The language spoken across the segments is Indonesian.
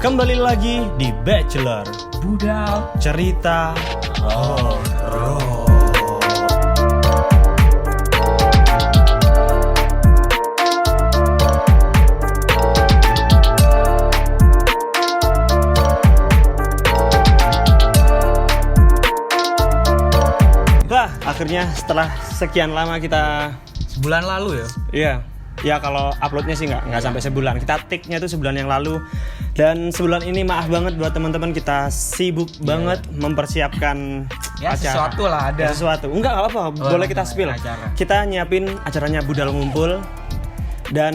Kembali lagi di Bachelor Budal Cerita Horor. Wah, akhirnya setelah sekian lama kita sebulan lalu ya. Iya, kalau uploadnya sih nggak sampai sebulan. Kita take-nya tuh sebulan yang lalu. Dan sebulan ini maaf banget buat teman-teman, kita sibuk banget mempersiapkan Ya, acara. sesuatu lah ada. Sesuatu. Enggak apa-apa, boleh kita spill. Acara. Kita nyiapin acaranya Budal Ngumpul. Dan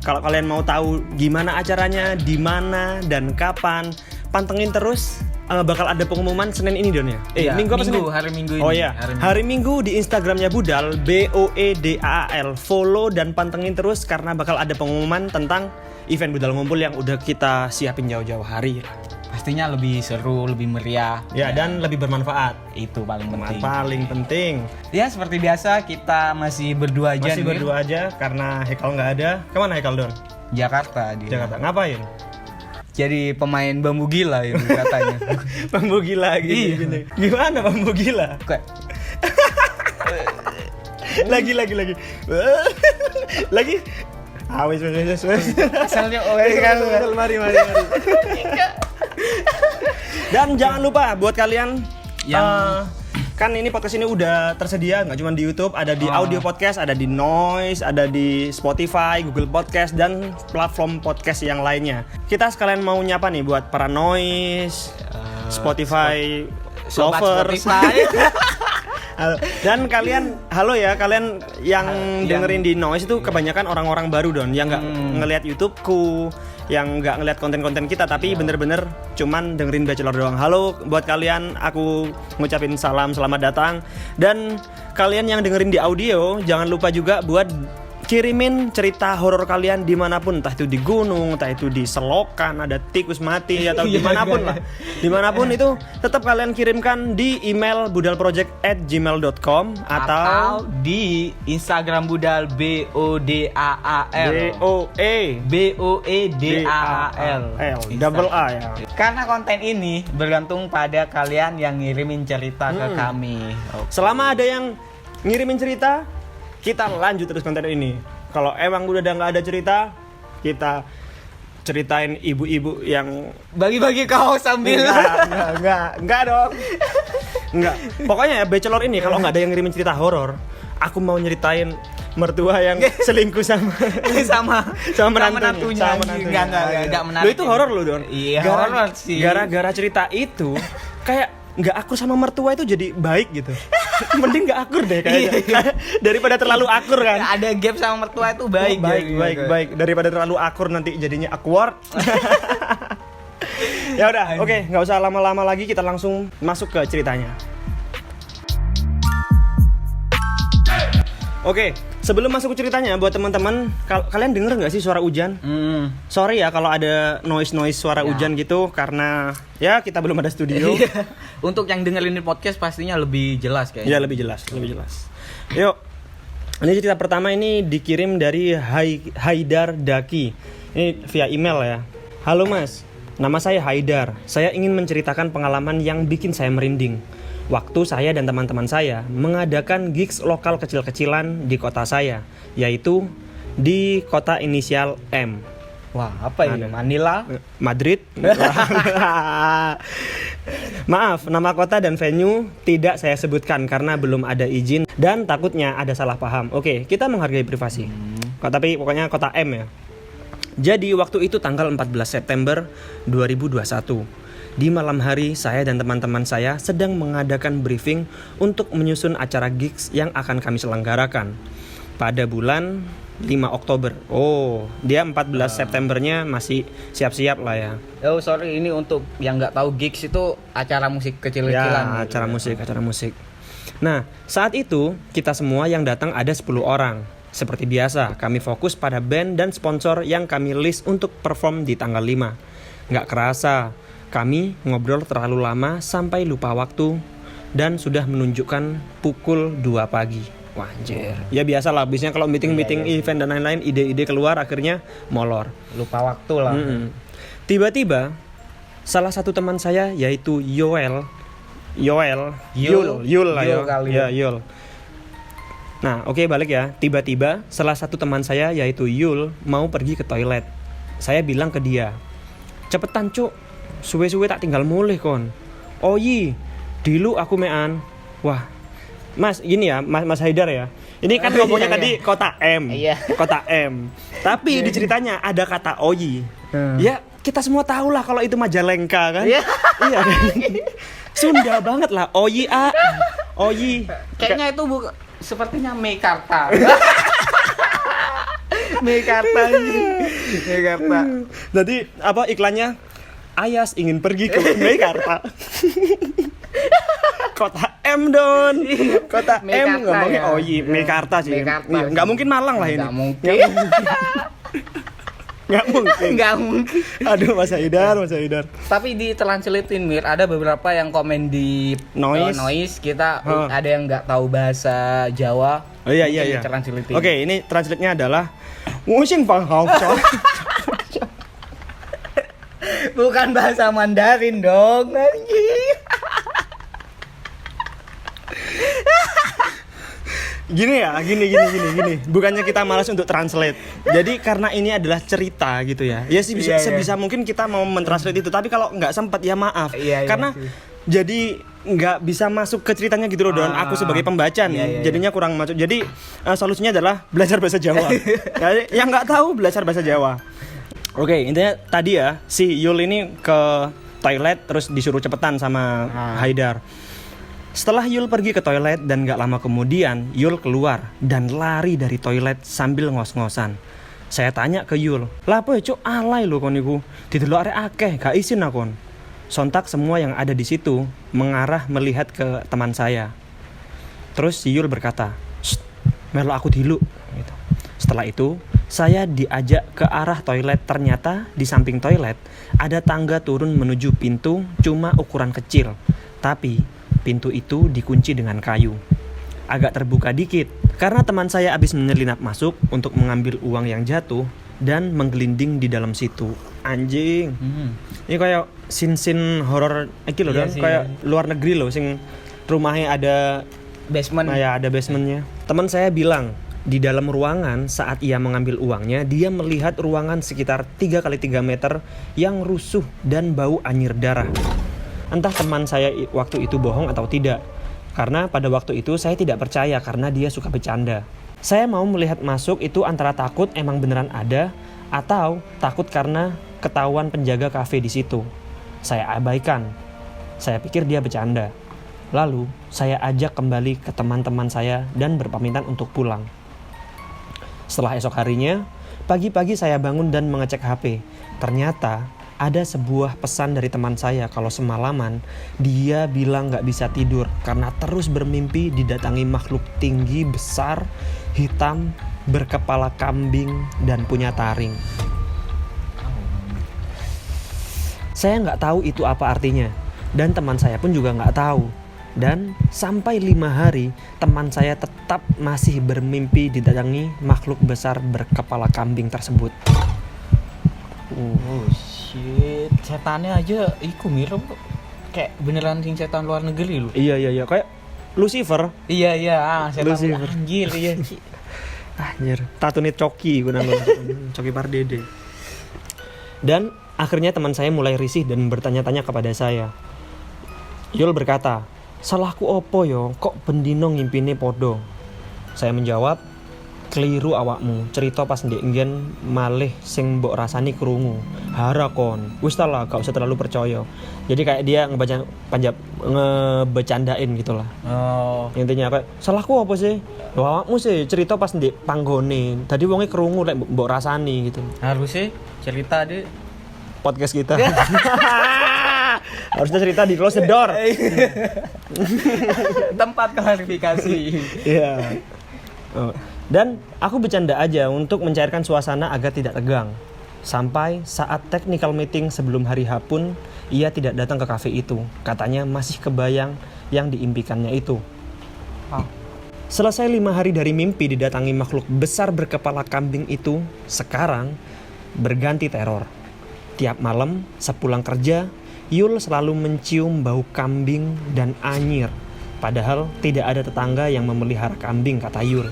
kalau kalian mau tahu gimana acaranya, di mana dan kapan, pantengin terus. Bakal ada pengumuman Senin ini Don ya? Iya, Minggu apa Senin? hari Minggu ini. Oh iya, hari Minggu di Instagramnya Budal, BOEDAL. Follow dan pantengin terus karena bakal ada pengumuman tentang event Budal Ngumpul yang udah kita siapin jauh-jauh hari. Pastinya lebih seru, lebih meriah. Ya, dan lebih bermanfaat. Itu paling penting. Paling penting. Ya, seperti biasa kita masih berdua aja Masih nih. berdua aja karena Haikal nggak ada. Kemana Haikal Don? Jakarta dia. Jakarta. Ngapain? Jadi pemain bambu gila itu katanya. Bambu gila Iya. gini. Gimana bambu gila? Kayak lagi. Lagi. Wes. asalnya kan. Mari. Dan jangan lupa buat kalian Yang- kan ini podcast ini udah tersedia nggak cuma di YouTube, ada di audio podcast, ada di Noise, ada di Spotify, Google Podcast dan platform podcast yang lainnya. Kita sekalian mau nyapa nih buat para Noise, Spotify Sobat lovers. Spotify. Halo. Dan kalian yang yang- dengerin di Noise itu kebanyakan orang-orang baru Don yang nggak ngelihat YouTubeku, yang nggak ngelihat konten-konten kita tapi bener-bener cuman dengerin Bachelor doang. Halo buat kalian, aku ngucapin salam selamat datang. Dan kalian yang dengerin di audio jangan lupa juga buat kirimin cerita horor kalian dimanapun, entah itu di gunung, entah itu di selokan, ada tikus mati atau dimanapun lah, dimanapun itu tetap kalian kirimkan di email budalproject@gmail.com atau di Instagram Budal BODAAL. BOEDAAL. double A ya. Karena konten ini bergantung pada kalian yang ngirimin cerita ke kami. Selama ada yang ngirimin cerita, kita lanjut terus konten ini. Kalau emang udah nggak ada cerita, kita ceritain ibu-ibu yang Bagi-bagi kaos sambil enggak dong. Enggak. Pokoknya ya Bachelor ini kalau nggak ada yang ngirimin cerita horor, aku mau nyeritain mertua yang selingkuh sama menantunya. Enggak menarik. Lo itu horor lo Don. Iya, horor sih. Gara-gara cerita itu kayak nggak akur sama mertua itu jadi baik gitu. Mending nggak akur deh kayaknya. Daripada terlalu akur kan. Ada gap sama mertua itu baik. Baik. Daripada terlalu akur nanti jadinya awkward. Ya udah, oke, nggak usah lama-lama lagi, kita langsung masuk ke ceritanya. Oke, sebelum masuk ke ceritanya, buat teman-teman, kalian denger nggak sih suara hujan? Sorry ya kalau ada noise suara hujan gitu, karena ya kita belum ada studio. Untuk yang dengerin podcast pastinya lebih jelas kayaknya. Ya lebih jelas. Yuk, ini cerita pertama ini dikirim dari Haidar Daki. Ini via email ya. Halo Mas, nama saya Haidar. Saya ingin menceritakan pengalaman yang bikin saya merinding. Waktu saya dan teman-teman saya mengadakan gigs lokal kecil-kecilan di kota saya, yaitu di kota inisial M. Wah, apa ini? Manila? Madrid. Maaf, nama kota dan venue tidak saya sebutkan karena belum ada izin dan takutnya ada salah paham. Oke, kita menghargai privasi. Tapi pokoknya kota M ya. Jadi waktu itu tanggal 14 September 2021. Di malam hari, saya dan teman-teman saya sedang mengadakan briefing untuk menyusun acara gigs yang akan kami selenggarakan pada bulan 5 Oktober. Oh, dia 14 Septembernya masih siap-siap lah ya. Oh, sorry, ini untuk yang nggak tahu gigs itu acara musik kecil-kecilan. Ya, acara musik. Nah, saat itu kita semua yang datang ada 10 orang. Seperti biasa, kami fokus pada band dan sponsor yang kami list untuk perform di tanggal 5. Nggak kerasa, kami ngobrol terlalu lama sampai lupa waktu dan sudah menunjukkan pukul 2 pagi. Wah, anjir. Ya biasa lah, biasanya kalau meeting event dan lain-lain, ide-ide keluar akhirnya molor. Lupa waktu lah. Tiba-tiba salah satu teman saya yaitu Yul lah Yul ya. kali Ya, ya. Yul. Nah, oke, balik ya. Tiba-tiba salah satu teman saya yaitu Yul mau pergi ke toilet. Saya bilang ke dia, "Cepetan, Cuk. Suwe-suwe tak tinggal mulih kon." "Oyi, dilu aku mean." Wah, Mas, ini ya, Mas Haidar ya. Ini kan ngomongnya Iya, tadi iya. kota M. Iya. Kota M. Tapi di ceritanya ada kata Oyi. Hmm. Ya, kita semua tahu lah kalau itu Majalengka kan. Iya. Iya kan? Sunda banget lah. Oyi A. Oyi. Kayaknya itu sepertinya Mekarta. Mekarta. Mekarta. Jadi apa iklannya? Ayas ingin pergi ke Mekarta. Kota M Don. Kota M Mekarta ngomongnya ya. Oyi, Mekarta sih. Mekarta Iya, nggak sih. mungkin Malang lah ini. Nggak mungkin. Nggak mungkin. Nggak mungkin. Aduh, Mas Haidar. Tapi di Translatein Mir ada beberapa yang komen di Noise. kita Huh. ada yang nggak tahu bahasa Jawa. Oh iya. Mungkin di-translatein. Oke, ini translate-nya adalah Wusing Fang Hao. Bukan bahasa Mandarin dong. Anjing. Gini. Bukannya kita malas untuk translate. Jadi karena ini adalah cerita gitu ya. Ya sih bisa, Iya, iya. sebisa mungkin kita mau mentranslate itu. Tapi kalau nggak sempat ya maaf. Iya, Karena sih. jadi nggak bisa masuk ke ceritanya gitu loh Don. Aku sebagai pembaca nih, iya. jadinya kurang masuk. Jadi solusinya adalah belajar bahasa Jawa. Yang nggak tahu belajar bahasa Jawa. Oke, intinya tadi ya si Yul ini ke toilet terus disuruh cepetan sama Haidar. Setelah Yul pergi ke toilet dan gak lama kemudian Yul keluar dan lari dari toilet sambil ngos-ngosan. Saya tanya ke Yul, "Lah apa ya cuk alay lho kon iku? Didelok arek akeh, gak isin akon." Sontak semua yang ada di situ mengarah melihat ke teman saya. Terus si Yul berkata, "Shh, melok aku dilu." Gitu. Setelah itu saya diajak ke arah toilet. Ternyata di samping toilet ada tangga turun menuju pintu cuma ukuran kecil. Tapi pintu itu dikunci dengan kayu. Agak terbuka dikit karena teman saya habis menyelinap masuk untuk mengambil uang yang jatuh dan menggelinding di dalam situ. Anjing. Ini kayak scene horor iki loh, Iya Dan. sih. Kayak luar negeri loh sing rumahnya ada Basement. ada basementnya. Teman saya bilang di dalam ruangan saat ia mengambil uangnya, dia melihat ruangan sekitar 3x3 meter yang rusuh dan bau anyir darah. Entah teman saya waktu itu bohong atau tidak, karena pada waktu itu saya tidak percaya karena dia suka bercanda. Saya mau melihat masuk itu antara takut emang beneran ada, atau takut karena ketahuan penjaga kafe di situ. Saya abaikan. Saya pikir dia bercanda. Lalu saya ajak kembali ke teman-teman saya dan berpamitan untuk pulang. Setelah esok harinya, pagi-pagi saya bangun dan mengecek HP. Ternyata ada sebuah pesan dari teman saya kalau semalaman dia bilang gak bisa tidur karena terus bermimpi didatangi makhluk tinggi, besar, hitam, berkepala kambing, dan punya taring. Saya gak tahu itu apa artinya, dan teman saya pun juga gak tahu. Dan sampai 5 hari teman saya tetap masih bermimpi didatangi makhluk besar berkepala kambing tersebut. Oh shit, setannya aja iku mirip kayak beneran sing setan luar negeri lu. Iya, kayak Lucifer. Iya, setan Lucifer. anjir iya. Anjir, tatune Coki gue nanggung. Coki Pardede. Dan akhirnya teman saya mulai risih dan bertanya-tanya kepada saya. Yul berkata, "Salahku opo yo, kok bendino ngimpine podo?" Saya menjawab, "Keliru awakmu, cerita pas ndek nggen malih sing mbok rasani krungu. Hara kon, wis ta lah, gak usah terlalu percaya." Jadi kayak dia ngebecandain gitu lah. Oh. Intinya kayak, "Salahku apa sih? Lho awakmu sih cerita pas ndek panggone. Tadi wonge krungu lek mbok rasani gitu." Harus sih cerita deh. Podcast kita. Harusnya cerita di close the door. Tempat klarifikasi. Iya. Oh. Dan aku bercanda aja untuk mencairkan suasana agar tidak tegang. Sampai saat technical meeting sebelum hari H pun, ia tidak datang ke kafe itu. Katanya masih kebayang yang diimpikannya itu. Selesai 5 hari dari mimpi didatangi makhluk besar berkepala kambing itu, sekarang berganti teror. Tiap malam sepulang kerja, Yul selalu mencium bau kambing dan anyir. Padahal tidak ada tetangga yang memelihara kambing, kata Yul.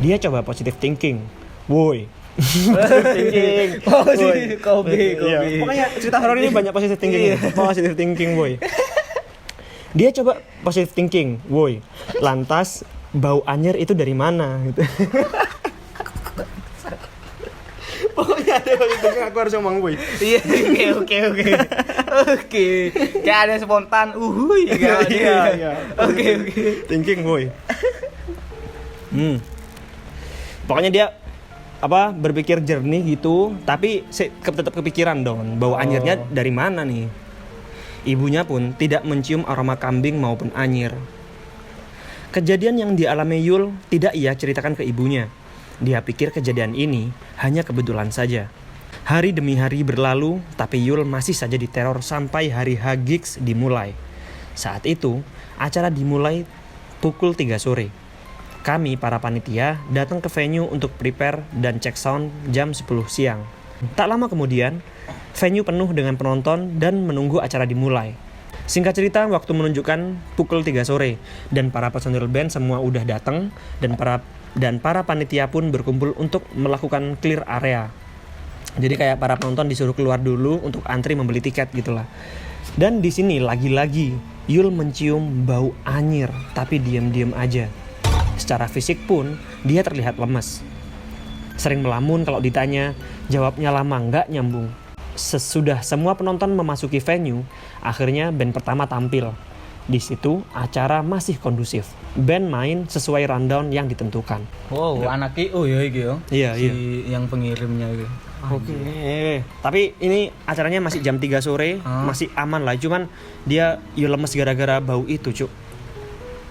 Dia coba positive thinking. Woi. Thinking. Kobe. Iya. Pokoknya cerita horor ini banyak positive thinking. Positive thinking, boy. Dia coba positive thinking, woi. Lantas bau anyir itu dari mana gitu. Pokoknya ada positive thinking, aku harus ngomong, boy. Iya, oke. Kayak ada spontan, Iya. Oke. Thinking, boy. Pokoknya dia berpikir jernih gitu, tapi tetap kepikiran dong bau anyirnya dari mana nih. Ibunya pun tidak mencium aroma kambing maupun anyir. Kejadian yang dialami Yul tidak ia ceritakan ke ibunya. Dia pikir kejadian ini hanya kebetulan saja. Hari demi hari berlalu, tapi Yul masih saja diteror sampai hari H Gigs dimulai. Saat itu, acara dimulai pukul 3 sore. Kami para panitia datang ke venue untuk prepare dan cek sound jam 10 siang. Tak lama kemudian, venue penuh dengan penonton dan menunggu acara dimulai. Singkat cerita, waktu menunjukkan pukul 3 sore dan para personil band semua udah datang dan para panitia pun berkumpul untuk melakukan clear area. Jadi kayak para penonton disuruh keluar dulu untuk antri membeli tiket gitulah. Dan di sini lagi-lagi Yul mencium bau anyir tapi diam-diam aja. Secara fisik pun dia terlihat lemes. Sering melamun kalau ditanya, jawabnya lama nggak nyambung. Sesudah semua penonton memasuki venue, akhirnya band pertama tampil. Di situ acara masih kondusif. Band main sesuai rundown yang ditentukan. Wow, anak IO ya iki yo. Iya. Yang pengirimnya itu. Oke. Tapi ini acaranya masih jam 3 sore, masih aman lah. Cuman dia lemes gara-gara bau itu, Cuk.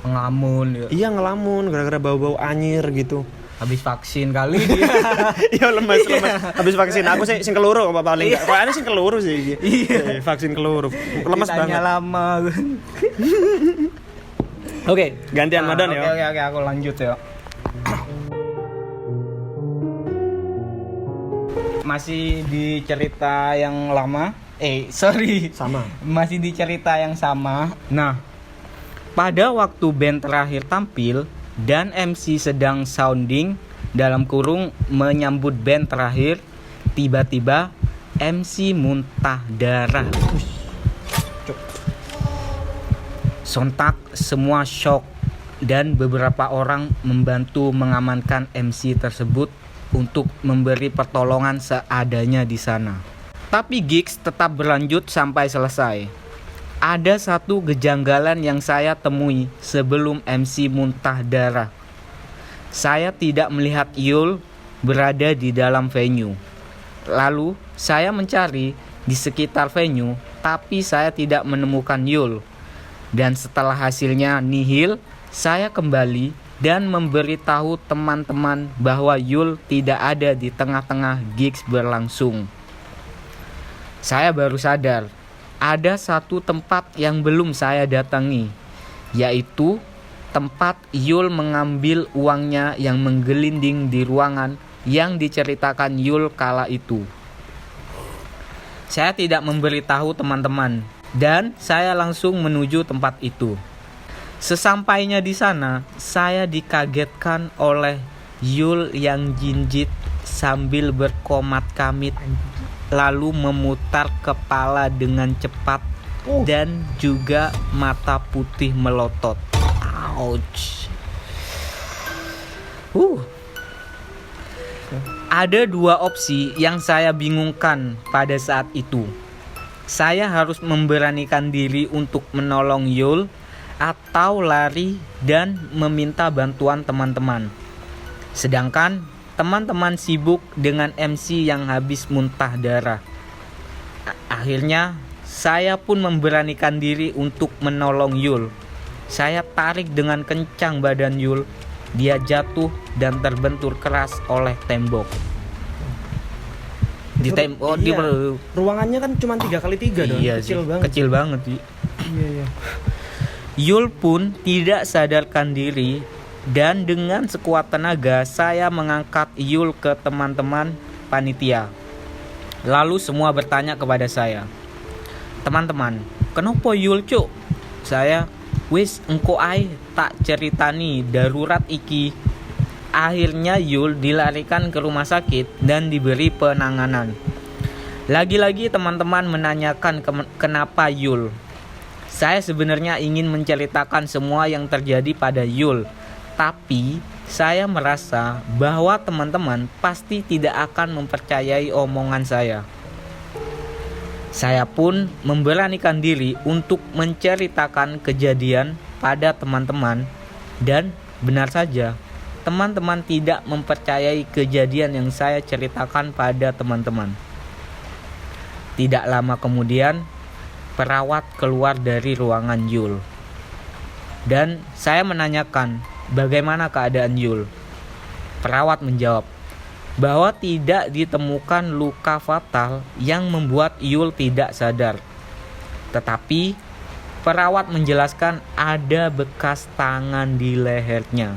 Ngelamun ya. Iya, ngelamun gara-gara bau-bau anyir gitu. Habis vaksin kali dia. Iya, lemes. Habis vaksin. Aku sing keluru apa paling enggak. Kayaknya sing keluru sih. Iya, vaksin keluru. Lemes banget. Lama. Oke, gantian Madan ya. Oke, aku lanjut ya. Masih di cerita yang lama. Sama. Masih di cerita yang sama. Nah, pada waktu band terakhir tampil dan MC sedang sounding dalam kurung menyambut band terakhir, tiba-tiba MC muntah darah. Sontak semua shock dan beberapa orang membantu mengamankan MC tersebut untuk memberi pertolongan seadanya di sana. Tapi gigs tetap berlanjut sampai selesai. Ada satu kejanggalan yang saya temui sebelum MC muntah darah. Saya tidak melihat Yul berada di dalam venue. Lalu saya mencari di sekitar venue, tapi saya tidak menemukan Yul. Dan setelah hasilnya nihil, saya kembali dan memberitahu teman-teman bahwa Yul tidak ada di tengah-tengah gigs berlangsung. Saya baru sadar ada satu tempat yang belum saya datangi, yaitu tempat Yul mengambil uangnya yang menggelinding di ruangan yang diceritakan Yul kala itu. Saya tidak memberitahu teman-teman dan saya langsung menuju tempat itu. Sesampainya di sana, saya dikagetkan oleh Yul yang jinjit sambil berkomat kamit, lalu memutar kepala dengan cepat dan juga mata putih melotot. Ouch. Ada dua opsi yang saya bingungkan pada saat itu. Saya harus memberanikan diri untuk menolong Yul atau lari dan meminta bantuan teman-teman. Sedangkan teman-teman sibuk dengan MC yang habis muntah darah. Akhirnya saya pun memberanikan diri untuk menolong Yul. Saya tarik dengan kencang badan Yul. Dia jatuh dan terbentur keras oleh tembok. Ruangannya kan cuma 3x3 dong. Iya, kecil banget. Iya. Yul pun tidak sadarkan diri. Dan dengan sekuat tenaga saya mengangkat Yul ke teman-teman panitia. Lalu semua bertanya kepada saya, Teman-teman, kenapa Yul cuk? Saya wis engko ae tak ceritani darurat iki. Akhirnya Yul dilarikan ke rumah sakit dan diberi penanganan. Lagi-lagi teman-teman menanyakan kenapa Yul. Saya sebenarnya ingin menceritakan semua yang terjadi pada Yul, tapi saya merasa bahwa teman-teman pasti tidak akan mempercayai omongan saya. Saya pun memberanikan diri untuk menceritakan kejadian pada teman-teman, dan benar saja, teman-teman tidak mempercayai kejadian yang saya ceritakan pada teman-teman. Tidak lama kemudian, perawat keluar dari ruangan Yul. Dan saya menanyakan, bagaimana keadaan Yul? Perawat menjawab bahwa tidak ditemukan luka fatal yang membuat Yul tidak sadar. Tetapi perawat menjelaskan ada bekas tangan di lehernya.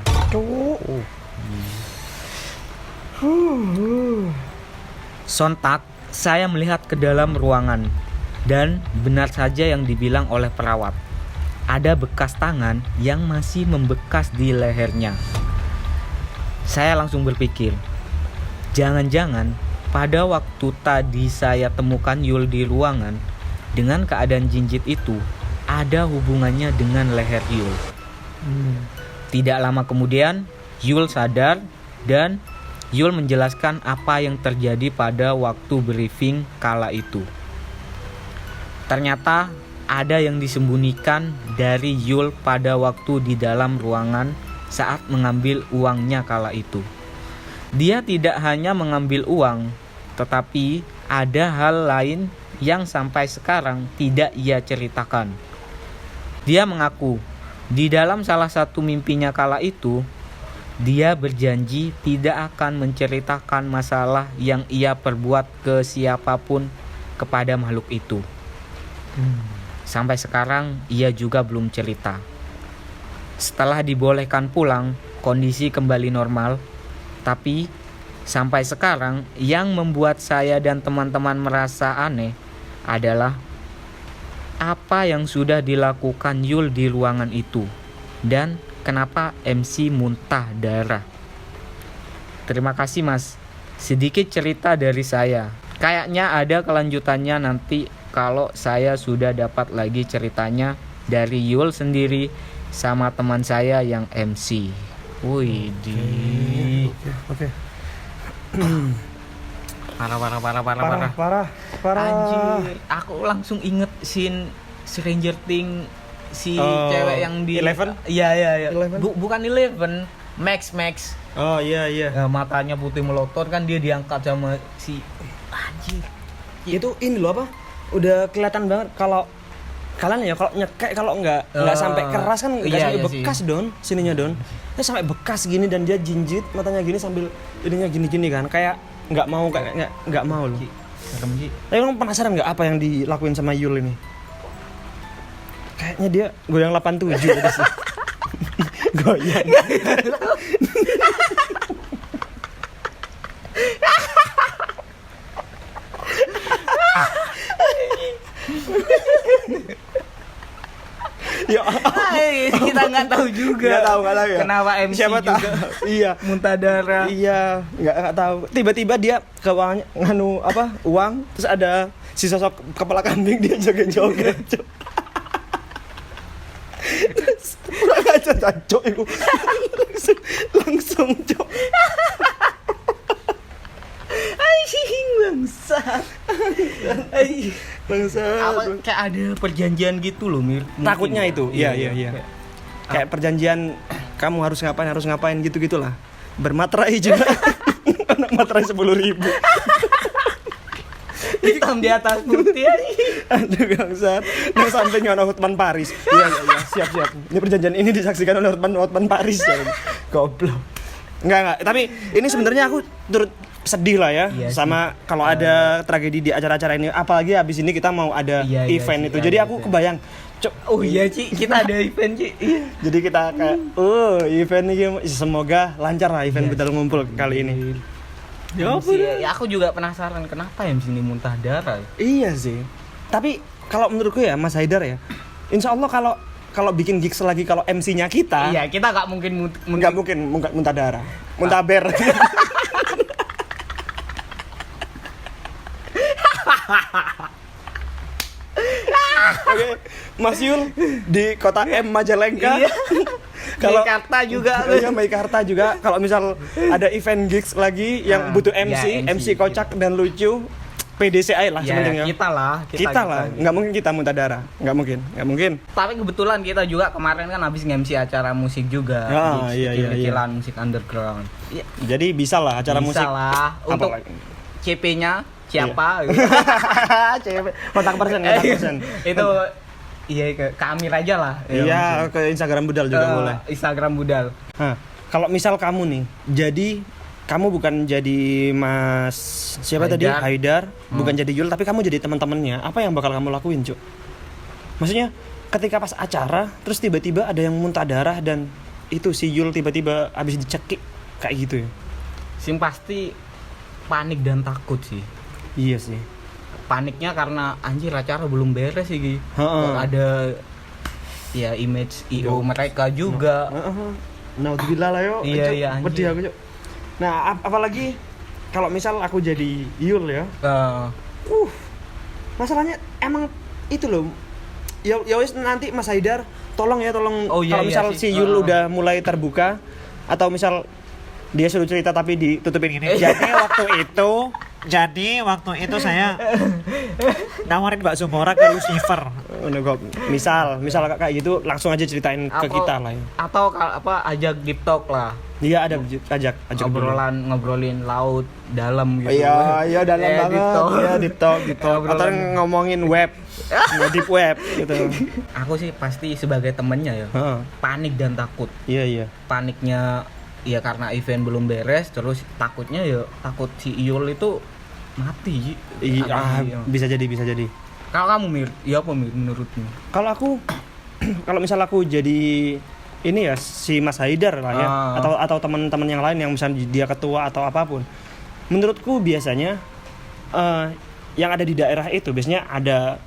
Sontak saya melihat ke dalam ruangan, dan benar saja yang dibilang oleh perawat. Ada bekas tangan yang masih membekas di lehernya. Saya langsung berpikir, jangan-jangan pada waktu tadi saya temukan Yul di ruangan dengan keadaan jinjit itu ada hubungannya dengan leher Yul. Tidak lama kemudian Yul sadar dan Yul menjelaskan apa yang terjadi pada waktu briefing kala itu. Ternyata ada yang disembunyikan dari Yul pada waktu di dalam ruangan saat mengambil uangnya kala itu. Dia tidak hanya mengambil uang, tetapi ada hal lain yang sampai sekarang tidak ia ceritakan. Dia mengaku, di dalam salah satu mimpinya kala itu, dia berjanji tidak akan menceritakan masalah yang ia perbuat ke siapapun kepada makhluk itu. Sampai sekarang ia juga belum cerita. Setelah dibolehkan pulang, kondisi kembali normal. Tapi sampai sekarang yang membuat saya dan teman-teman merasa aneh adalah apa yang sudah dilakukan Yul di ruangan itu, dan kenapa MC muntah darah. Terima kasih Mas. Sedikit cerita dari saya. Kayaknya ada kelanjutannya nanti kalau saya sudah dapat lagi ceritanya dari Yul sendiri sama teman saya yang MC. Wih, Oke. Parah. Anjir, aku langsung inget scene Stranger Things si cewek yang di Eleven? Iya. Eleven? Bukan Eleven, Max. Oh iya. Matanya putih melotot kan, dia diangkat sama si anjir. Itu ini loh apa? Udah kelihatan banget kalau kalian ya kalau nyekek kalau nggak sampai keras kan nggak sampai bekas sih. Don sininya Don. Ini sampai bekas gini dan dia jinjit matanya gini sambil ininya gini kan kayak nggak mau loh. Tapi kamu penasaran nggak apa yang dilakuin sama Yul ini? Kayaknya dia goyang 87 gitu sih. Goyang. Ya, kita nggak tahu juga. Nggak tahu ya. Kenapa MC siapa juga iya. muntah darah. Iya, nggak tahu. Tiba-tiba dia ke uang, terus ada si sosok kepala kambing dia joget-joget. Kurang aja cok itu. Langsung cok. Bangsa. Kayak ada perjanjian gitu loh, Mir. Takutnya itu. Iya. Kayak perjanjian kamu harus ngapain gitu-gitulah. Bermaterai juga. Anak materai 10.000. Hitam di atas putih. Aduh bangsat. Yang sampingnya ada Hotman Paris. Iya, siap. Ini perjanjian ini disaksikan oleh Hotman Paris ya. Goblok. Enggak. Tapi ini sebenarnya aku turut sedih lah ya sama kalau ada tragedi di acara-acara ini, apalagi habis ini kita mau ada event itu. Jadi aku kebayang Ci, kita ada event Ci. Jadi kita kayak event ini semoga lancar lah event Bedal Ngumpul kali ini. Ya aku juga penasaran kenapa yang sini muntah darah. Iya sih. Tapi kalau menurutku ya Mas Haidar ya, insya Allah kalau bikin gigs lagi kalau MC-nya kita, Iya, kita nggak mungkin nggak mungkin muntah darah, muntaber. Oke, Mas Yul di kota M Majalengka. Iya. Meikarta juga. Iya, Meikarta juga. Kalau misal ada event gigs lagi yang butuh MC, ya, MC kocak dan lucu, PDCI lah Ya, sebenarnya. kita lah. Kita lah, nggak mungkin kita muntah darah, nggak mungkin. Tapi kebetulan kita juga kemarin kan habis nge-MC acara musik juga. Ah, gigs iya. kecil-kecilan musik underground. Iya, Jadi bisa lah acara bisa musik. lah. Untuk CP-nya siapa? Kontak persen. Itu iya ke Amir aja lah. Iya, ke Instagram Budal juga boleh. Instagram Budal. Nah, kalau misal kamu nih, jadi kamu bukan jadi Mas siapa tadi? Haidar, bukan jadi Yul, tapi kamu jadi teman-temannya. Apa yang bakal kamu lakuin, Cuk? Maksudnya ketika pas acara, terus tiba-tiba ada yang muntah darah dan itu si Yul tiba-tiba habis dicekik kayak gitu ya. Sing pasti panik dan takut sih. Iya sih. Paniknya karena anjir acara belum beres sih Gi. Ada ya image IO mereka juga. Nah, gila lah yo. Iya, Pedih aku, Cuk. Nah, apalagi kalau misal aku jadi Yul ya. Masalahnya emang itu loh. Ya wis nanti Mas Haidar tolong kalau misal si Yul udah mulai terbuka atau misal dia suruh cerita tapi ditutupin gini. Jadi waktu itu saya nawarin Mbak Zumora ke Lucifer. Misal kayak gitu langsung aja ceritain ke kita lah ya. Atau ajak deep talk lah. Iya, ada ajak ngobrolin laut dalam gitu. Iya dalam banget. Iya deep talk. Atau ngomongin web. Deep web gitu. Aku sih pasti sebagai temennya ya. Panik dan takut. Iya. Paniknya ya karena event belum beres, terus takutnya ya takut si Iul itu mati. Bisa jadi. Kalau kamu Mir, ya apa Mir menurutmu? Kalau aku kalau misal aku jadi ini ya si Mas Haidar lah ya atau teman-teman yang lain yang misalnya dia ketua atau apapun. Menurutku biasanya yang ada di daerah itu biasanya ada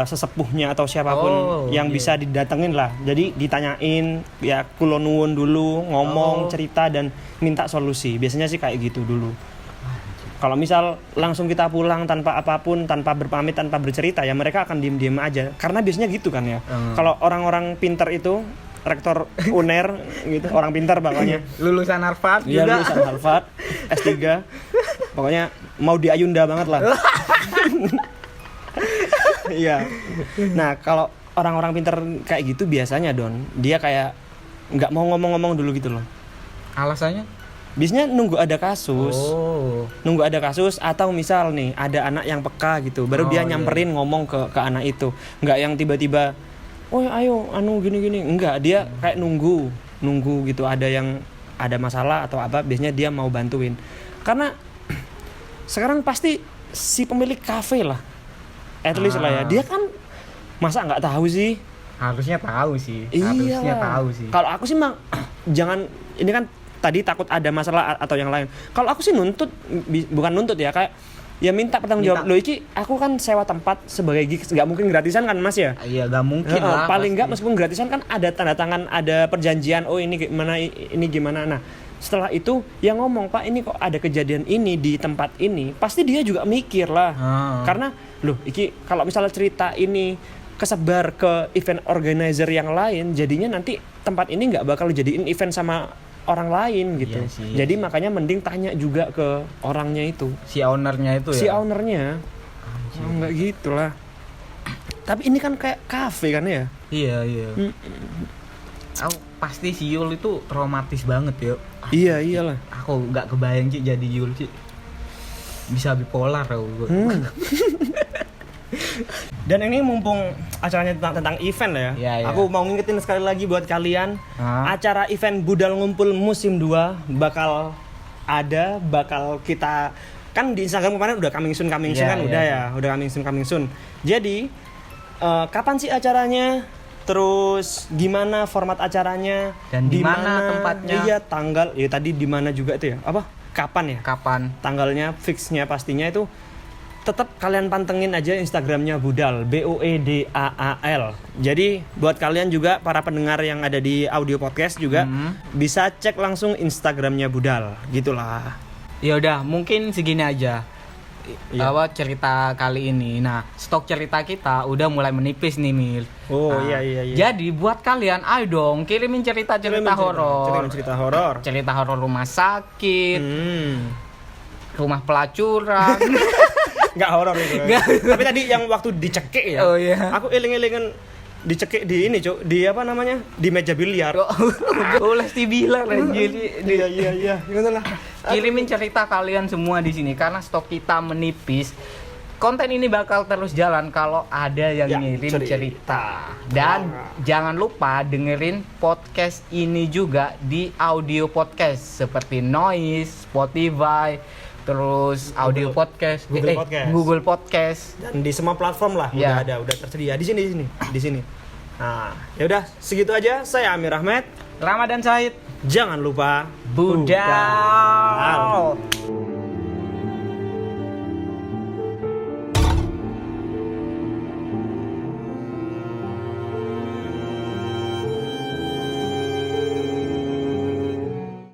sesepuhnya atau siapapun yang bisa didatengin lah. Jadi ditanyain ya kula nuwun dulu, ngomong, cerita dan minta solusi. Biasanya sih kayak gitu dulu. Kalau misal langsung kita pulang tanpa apapun, tanpa berpamit, tanpa bercerita ya mereka akan diem-diem aja. Karena biasanya gitu kan ya. Kalau orang-orang pintar itu rektor UNER gitu, orang pintar pokoknya. Lulusan Harvard juga. Iya, lulusan Harvard, S3. Pokoknya mau di Ayunda banget lah. Iya. Nah, kalau orang-orang pintar kayak gitu biasanya dia kayak nggak mau ngomong-ngomong dulu gitu loh. Alasannya? Biasanya nunggu ada kasus atau misal nih ada anak yang peka gitu, baru dia nyamperin ngomong ke anak itu. Nggak yang tiba-tiba, ayo gini-gini. Enggak, dia kayak nunggu gitu, ada masalah atau apa, biasanya dia mau bantuin. Karena sekarang pasti si pemilik kafe lah, at least lah ya, dia kan masa nggak tahu sih? Harusnya tahu sih. Kalau aku sih jangan, ini kan tadi takut ada masalah atau yang lain. Kalau aku sih bukan nuntut ya, kayak ya minta pertanggungjawab. Loh iki aku kan sewa tempat sebagai gigs, nggak mungkin gratisan kan Mas ya? Iya nggak mungkin lah. Paling nggak meskipun gratisan kan ada tanda tangan, ada perjanjian. Ini gimana. Nah setelah itu yang ngomong, Pak ini kok ada kejadian ini di tempat ini, pasti dia juga mikir lah. Karena loh iki kalau misalnya cerita ini kesebar ke event organizer yang lain, jadinya nanti tempat ini nggak bakal jadiin event sama orang lain gitu. Jadi makanya mending tanya juga ke orangnya itu. Si ownernya itu ya? Si ownernya. Nggak gitu lah. Tapi ini kan kayak kafe kan ya? Iya. Aku pasti si Yul itu traumatis banget ya. Iya iyalah. Aku nggak kebayang Ci jadi Yul Ci. Bisa bipolar aku. Dan ini mumpung acaranya tentang event ya. Aku mau ngingetin sekali lagi buat kalian, acara event Budal Ngumpul musim 2 bakal kita kan di Instagram kemarin udah coming soon kan udah coming soon. Jadi kapan sih acaranya? Terus gimana format acaranya? Dan di mana tempatnya? Iya, tanggal. Ya tadi di mana juga itu ya? Apa? Kapan ya? Kapan? Tanggalnya fixnya pastinya itu tetap kalian pantengin aja Instagramnya Budal, BOEDAAL. Jadi buat kalian juga para pendengar yang ada di audio podcast juga bisa cek langsung Instagramnya Budal, gitulah. Ya udah, mungkin segini aja. Iya. Cerita kali ini. Nah, stok cerita kita udah mulai menipis nih, Mil. Oh, Nah, iya. Jadi buat kalian, ayo dong kirimin cerita-cerita horor. Cerita horor. Cerita horor rumah sakit, rumah pelacuran. Nggak horor itu. Tapi tadi yang waktu dicekik ya. Oh, iya. Aku eling-elingan dicekik di ini, Cuk. Di apa namanya? Di meja biliar. Boleh dibilang anjir. Iya. Gimana lah? Kirimin cerita kalian semua di sini karena stok kita menipis. Konten ini bakal terus jalan kalau ada yang Ya, ngirim cerita. Dan jangan lupa dengerin podcast ini juga di audio podcast seperti Noise, Spotify, terus audio podcast, Google Podcast. Dan di semua platform lah Ya. udah tersedia di sini. Nah, ya udah segitu aja. Saya Amir Ahmed. Ramadan Said, Jangan lupa Budal.